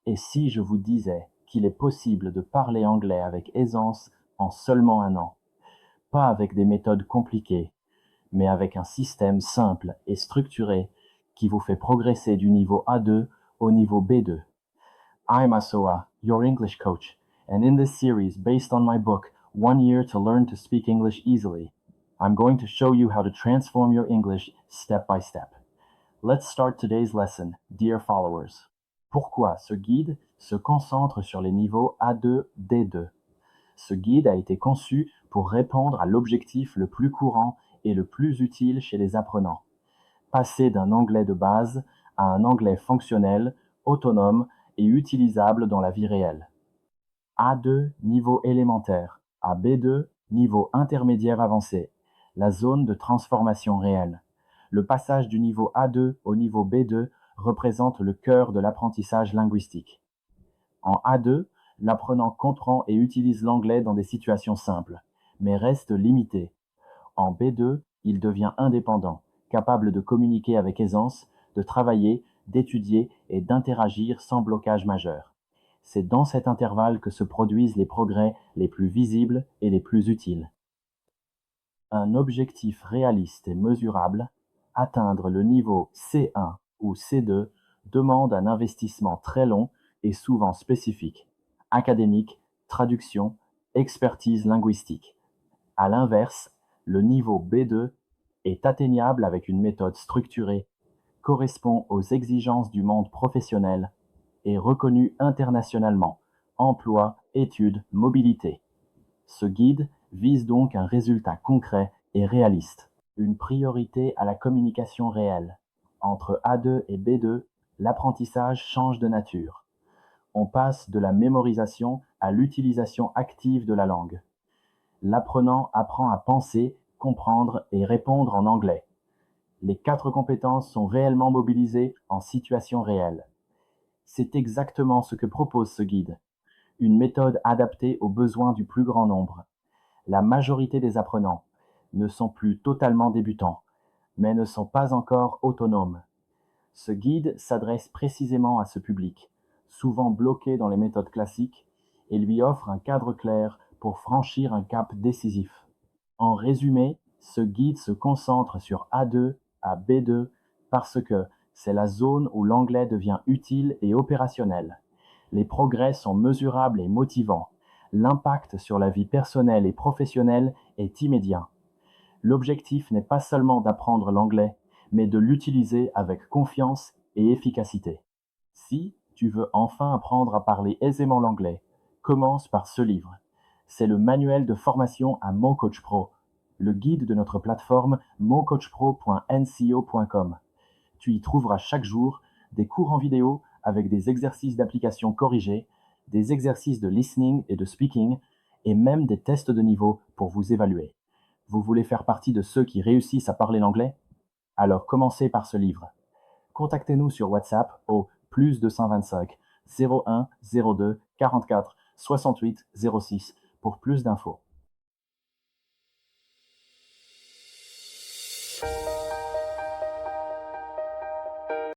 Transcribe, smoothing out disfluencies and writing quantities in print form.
Et si je vous disais qu'il est possible de parler anglais avec aisance en seulement un an, pas avec des méthodes compliquées, mais avec un système simple et structuré qui vous fait progresser du niveau A2 au niveau B2. I'm Asoa, your English coach, and in this series based on my book, 1 Year to Learn to Speak English Easily, I'm going to show you how to transform your English step by step. Let's start today's lesson, dear followers. Pourquoi ce guide se concentre sur les niveaux A2, D2? Ce guide a été conçu pour répondre à l'objectif le plus courant et le plus utile chez les apprenants. Passer d'un anglais de base à un anglais fonctionnel, autonome et utilisable dans la vie réelle. A2, niveau élémentaire, à B2, niveau intermédiaire avancé, la zone de transformation réelle. Le passage du niveau A2 au niveau B2 représente le cœur de l'apprentissage linguistique. En A2, l'apprenant comprend et utilise l'anglais dans des situations simples, mais reste limité. En B2, il devient indépendant, capable de communiquer avec aisance, de travailler, d'étudier et d'interagir sans blocage majeur. C'est dans cet intervalle que se produisent les progrès les plus visibles et les plus utiles. Un objectif réaliste et mesurable, atteindre le niveau C1 ou C2 demande un investissement très long et souvent spécifique, académique, traduction, expertise linguistique. À l'inverse, le niveau B2 est atteignable avec une méthode structurée, correspond aux exigences du monde professionnel et reconnu internationalement, emploi, études, mobilité. Ce guide vise donc un résultat concret et réaliste, une priorité à la communication réelle. Entre A2 et B2, l'apprentissage change de nature. On passe de la mémorisation à l'utilisation active de la langue. L'apprenant apprend à penser, comprendre et répondre en anglais. Les 4 compétences sont réellement mobilisées en situation réelle. C'est exactement ce que propose ce guide, une méthode adaptée aux besoins du plus grand nombre. La majorité des apprenants ne sont plus totalement débutants, mais ne sont pas encore autonomes. Ce guide s'adresse précisément à ce public, souvent bloqué dans les méthodes classiques, et lui offre un cadre clair pour franchir un cap décisif. En résumé, ce guide se concentre sur A2 à B2 parce que c'est la zone où l'anglais devient utile et opérationnel. Les progrès sont mesurables et motivants. L'impact sur la vie personnelle et professionnelle est immédiat. L'objectif n'est pas seulement d'apprendre l'anglais, mais de l'utiliser avec confiance et efficacité. Si tu veux enfin apprendre à parler aisément l'anglais, commence par ce livre. C'est le manuel de formation à Mon Coach Pro, le guide de notre plateforme moncoachpro.nco.com. Tu y trouveras chaque jour des cours en vidéo avec des exercices d'application corrigés, des exercices de listening et de speaking, et même des tests de niveau pour vous évaluer. Vous voulez faire partie de ceux qui réussissent à parler l'anglais? Alors commencez par ce livre. Contactez-nous sur WhatsApp au +225 01 02 44 68 06 pour plus d'infos.